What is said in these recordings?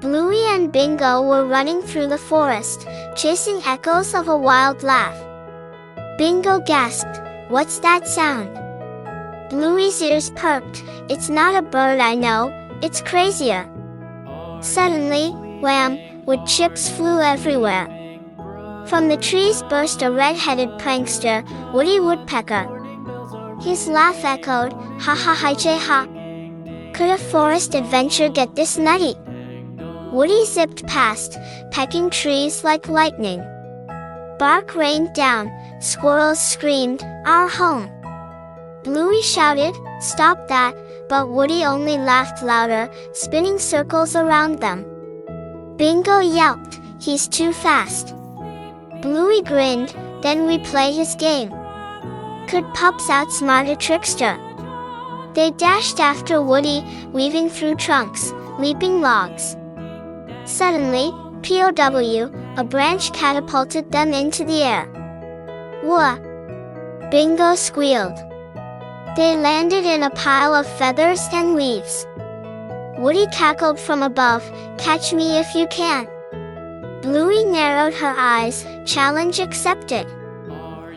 Bluey and Bingo were running through the forest, chasing echoes of a wild laugh. Bingo gasped, "What's that sound?" Bluey's ears perked. "It's not a bird, I know, it's crazier." Suddenly, wham, wood chips flew everywhere. From the trees burst a red-headed prankster, Woody Woodpecker. His laugh echoed, "Ha ha hi jay ha. Could a forest adventure get this nutty?" Woody zipped past, pecking trees like lightning. Bark rained down, squirrels screamed, "Our home!" Bluey shouted, "Stop that," but Woody only laughed louder, spinning circles around them. Bingo yelped, "He's too fast." Bluey grinned, "Then we play his game. Could pups outsmart a trickster?" They dashed after Woody, weaving through trunks, leaping logs. Suddenly, POW, a branch catapulted them into the air. "Whoa!" Bingo squealed. They landed in a pile of feathers and leaves. Woody cackled from above, "Catch me if you can." Bluey narrowed her eyes, challenge accepted.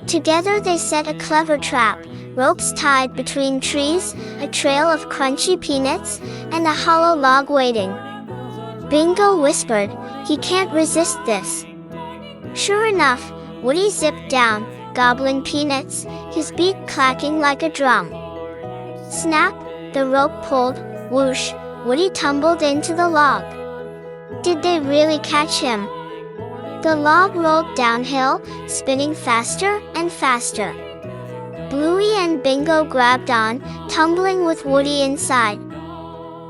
Together they set a clever trap, ropes tied between trees, a trail of crunchy peanuts, and a hollow log waiting. Bingo whispered, "He can't resist this." Sure enough, Woody zipped down, gobbling peanuts, his beak clacking like a drum. Snap, the rope pulled, whoosh, Woody tumbled into the log. Did they really catch him? The log rolled downhill, spinning faster and faster. Bluey and Bingo grabbed on, tumbling with Woody inside.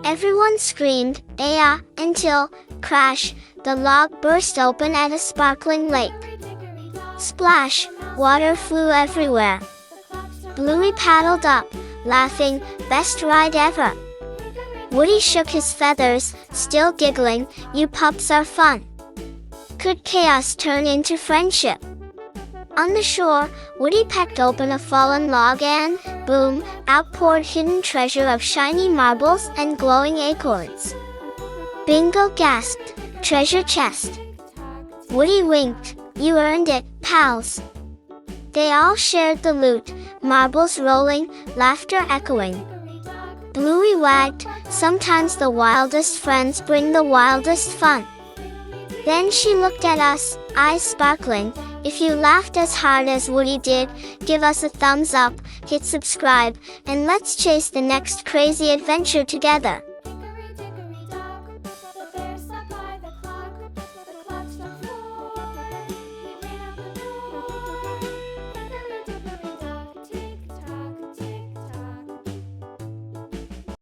Everyone screamed, "Aya," until, crash, the log burst open at a sparkling lake. Splash, water flew everywhere. Bluey paddled up, laughing, "Best ride ever." Woody shook his feathers, still giggling, "You pups are fun." Could chaos turn into friendship? On the shore, Woody pecked open a fallen log and, boom, out poured hidden treasure of shiny marbles and glowing acorns. Bingo gasped, "Treasure chest." Woody winked, "You earned it, pals." They all shared the loot, marbles rolling, laughter echoing. Bluey wagged, "Sometimes the wildest friends bring the wildest fun." Then she looked at us, eyes sparkling. If you laughed as hard as Woody did, give us a thumbs up, hit subscribe, and let's chase the next crazy adventure together.